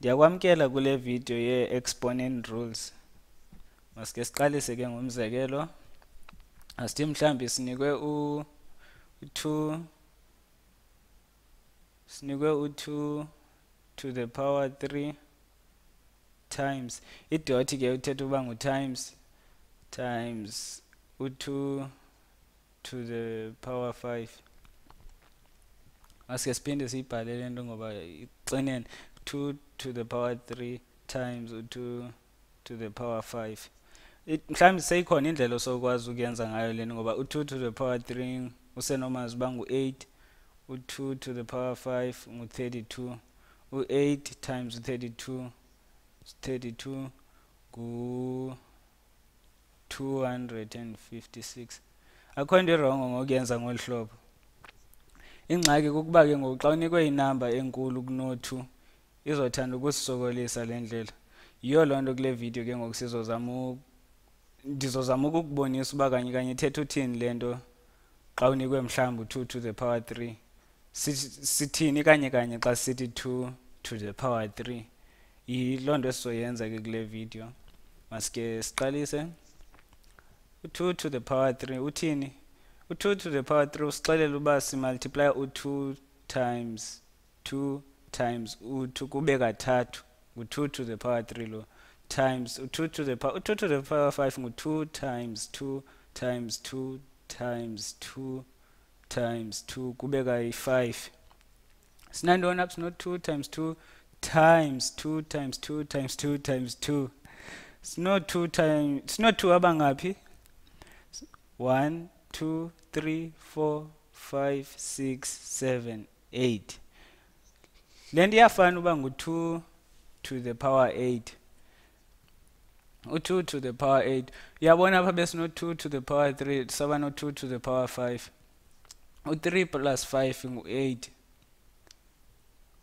Ndiyakwamkela kule video ye-exponent rules. Masike siqalise ke ngomzekelo. Asithi mhlambi sinikwe u2 to the power 3 times idot ke uthetha uba ngu-times u2 to the power 5. Masike siphinde siyibhale le nto ngoba ixinene. 2 to the power 3 times u2 to the power 5. Mhlawumbe seyikhona indlela osokwazi ukuyenza ngayo lento ngoba u2 to the power 3 usenomazi uba ngu8, u2 to the power 5 ngu32, u8 times u32 ngu256. Akho into irongo ngokuyenza ngolu hlobo. Ingxaki kukuba ke ngoku xa unikwe inamba enkulu kuno2 izothanda ukusisokolisa le ndlela. Yiyo loo nto kule video ke ngoku ndizozama ukukubonisa uba kanye ithetha uthini le nto xa unikwe mhlawumbi u2 to the power 3. Sithini kanye xa sithi 2 to the power 3. Yiloo nto esizoyenza ke kule video. Masike siqalise. U2 to the power 3 uthini? U2 to the power 3 usixelela uba simultiply u2 times 2 times u2 kube kathathu ngu2 to the power 3 lo times u2 to the power 5 ngu2 times 2 times 2 times 2 times 2 kube kayi5. Sinantoni apha? Sino 2 times 2 times 2 times 2 times 2 times 2. Sino 2 abangaphi? 1 2 3 4 5 6 7 8. Le nto iyafana uba ngu2 to the power 8. U2 to the power 8. Uyabona apha besino2 to the power 3 saba no2 to the power 5. U3 plus 5 ngu8.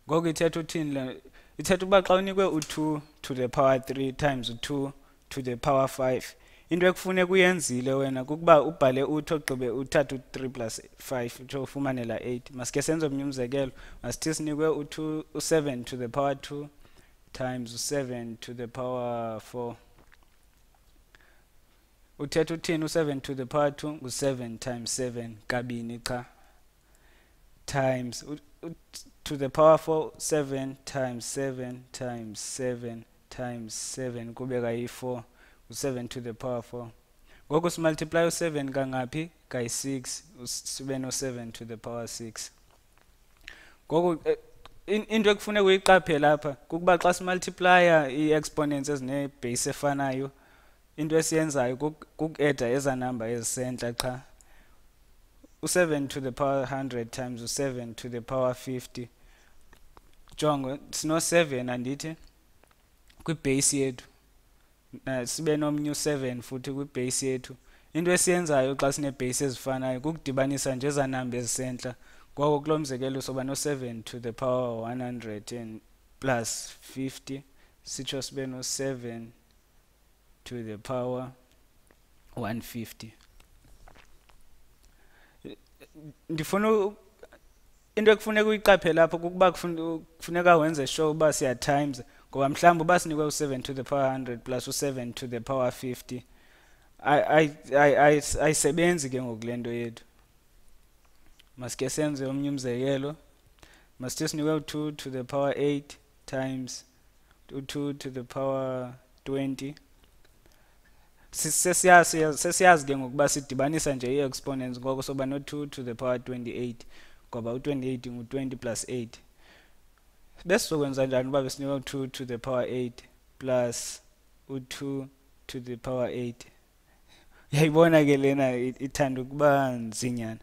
Ngoku ithetha uthini le? Ithetha uba xa unikwe u2 to the power 3 times u2 to the power 5, into ekufuneka uyenzile wena kukuba ubhale u2 ogqibe uthathe u3 plus 5 utsho ufumane la 8. Masike senze omnye umzekelo. Masithi sinikwe u7 to the power 2 times u7 to the power 4. Uthetha uthini? U7 to the power 2 ngu7 times 7 kabini cha times to the power 4 7 times 7 times 7 times 7 kube kayi4 u7 to the power 4. Ngoku simultiply u7 kangaphi? Kayi6 sibe no7 to the power 6. Ngoku into ekufuneka uyiqaphele lapha kukuba xa simultiplya ii-exponents ezinebase efanayo, into esiyenzayo kuku-adda eza number ezisentla qha. U7 to the power 100 times u7 to the power 50. Jongo, sino7 andithi kwibase yethu. Sibe nomnye u7 futhi kwibase yethu. Into esiyenzayo xa sinebase ezifanayo kukudibanisa nje eza number ezisentla. Ngoko kulo mzekelo soba no7 to the power 100 and plus 50 sitsho sibe no7 to the power 150. Ndifuna into ekufuneka uyiqaphele lapho kukuba kufuneka wenze sure uba siya times, ngoba mhlawumbi uba sinikwe u7 to the power 100 plus u7 to the power 50 ayisebenzi ke ngoku le nto yethu. Masike senze omnye umzekelo. Masithi sinikwe u2 to the power 8 times u2 to the power 20. Sesiyazi ke ngokuba sidibanisa nje ii-exponents, ngoko soba no2 to the power 28 ngoba u28 ngu20 plus 8. Besizokwenza njani uba besinikwe u2 to the power 8 plus u2 to the power 8? Uyayibona ke lena ithanda ukuba nzinyana.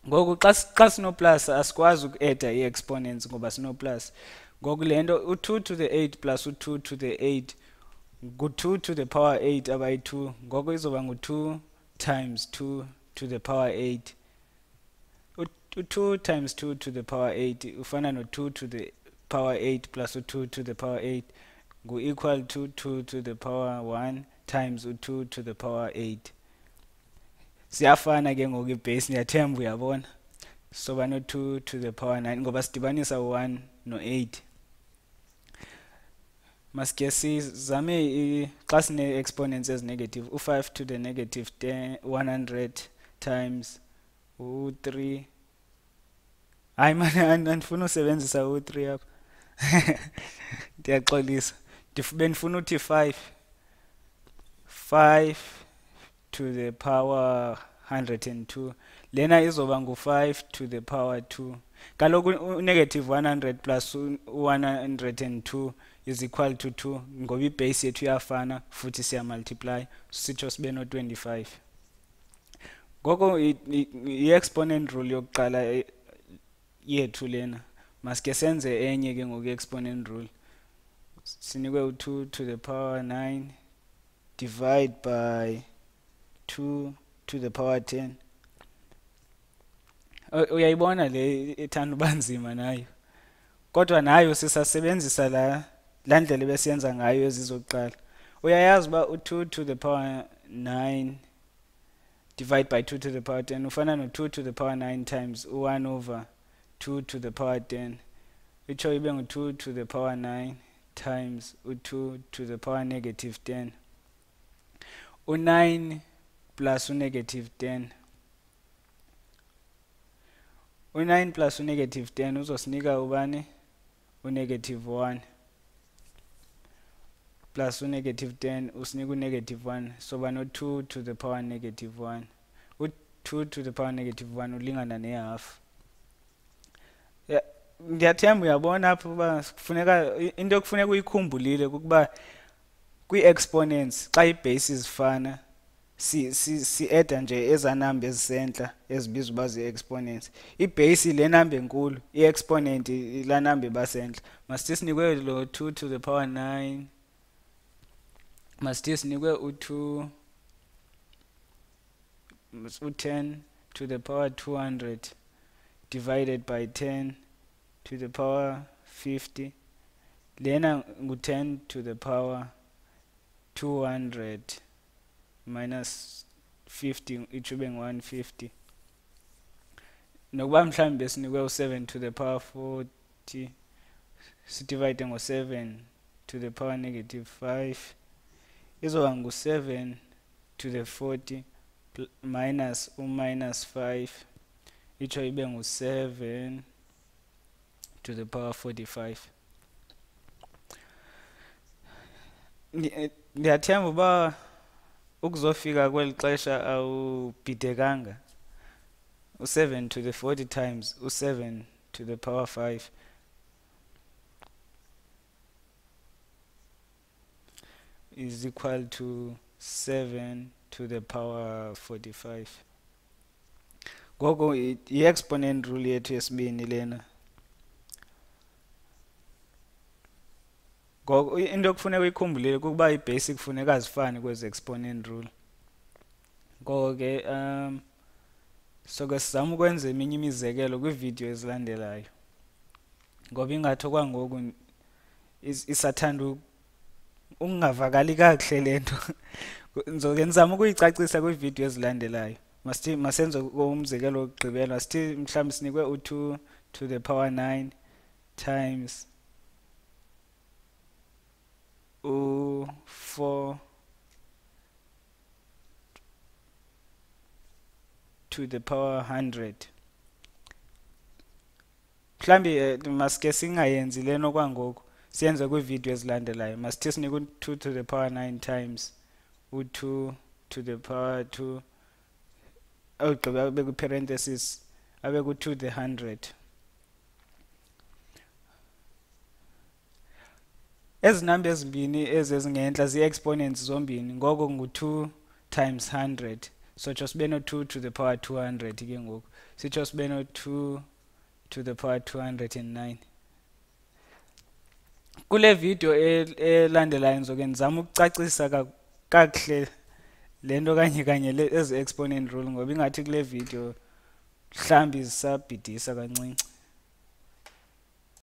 Ngoku xa sino plus asikwazi uku-adda ii-exponents ngoba sino plus. Ngoku le nto u2 to the 8 plus u2 to the 8 ngu2 to the power 8 abayi2. Ngoko izoba ngu2 times 2 to the power 8. U2 times 2 to the power 8 ufana no2 to the power 8 plus u2 to the power 8 ngu-equal to 2 to the power 1 times u2 to the power 8. Siyafana ke ngoku ibase, ndiyathemba uyabona. Soba no2 to the power 9 ngoba sidibanisa u1 no8. Masike sizame xa sine exponents as negative u5 to the negative 100 times u3. Hayi man, andifuna usebenzisa u3 apha. Ndiyaxolisa. Benifuna uthi 5 to the power 102. Lena izoba ngu5 to the power 2. Kaloku negative 100 plus 102 is equal to 2 ngoba ibase yethu iyafana futhi siya multiply sitho sibe no 25. Ngoko i-exponent rule yokuqala yethu lena masike senze enye ke ngoku exponent rule. Sinikwe u2 to the power 9 divide by 2 to the power 10. Uyayibona le ethanda ubanzima nayo, kodwa nayo sisasebenzisa la ndlela besiyenza ngayo ezizokuqala. Uyayazi uba u2 to the power 9 divide by 2 to the power 10 ufana no2 to the power 9 times u1 over 2 to the power 10, itsho ibe ngu2 to the power 9 times u2 to the power negative 10. U9 plus u-negative 10. U9 plus u-negative 10 uzosinika ubani? U-negative 1. Plus u-negative 10 usinika u-negative 1. Soba no2 to the power negative 1. U2 to the power negative 1 ulingana ne-half. Ndiyathemba uyabona apha uba kufuneka into ekufuneka uyikhumbulile kukuba kwii-exponents xa ii-bases zifana si-adda nje eza number ezisentla ezibizwa uba zii-exponents. I-base le number enkulu, i-exponent la number ebasentla. Masithi sinikwe lo 2 to the power 9, masithi sinikwe u10 to the power 200 divided by 10 to the power 50. Lena ngu10 to the power 200 minus 50 ichube ngu150. Nokuba mhlawumbe besinikwe u7 to the power 40 sidivide ngo7 to the power negative 5 izoba ngu7 to the 40 minus u-minus 5 icho ibe ngu7 to the power 45. Ndiyathemba uba ukuzofika kweli xesha awubhidekanga. U7 to the 40 times u7 to the power 5 is equal to 7 to the power 45. Ngoko i-exponent rule yethu yesibini lena. Ngoko into okufuneka uyikhumbulile kukuba i-basic kufuneka azifane kwezi exponent rule. Ngoko ke soke sizama ukwenza eminye imizekelo kwiividiyo ezilandelayo, ngoba ingathi okwangoku isathanda ungavakali kakuhle le nto. Nzoke ndizama ukuyicacisa kwiividiyo ezilandelayo. Masithi masenze umzekelo wokugqibela. Masithi mhlawumbi sinikwe u2 to the power 9 times u4 to the power 100. Mhlawumbi masike singayenzi lena okwangoku, siyenze kwiividiyo ezilandelayo. Masithi sinikwe u2 to the power 9 times u2 to the power 2 awugqiba abe kwi-parenthesis abe ku2 to the 100. Ezi number ezimbini ezingentla zii-exponents zombini, ngoko ngu2 times 100. Sotsho sibe no2 to the power 200 ke ngoku. Sitsho sibe no2 to the power 209. Kule video elandelayo ngizoke ndizama ukucacisa kakuhle le nto kanye ezi exponent rule, ngoba ingathi kule video mhlawumbi zisabhidisa kancinci.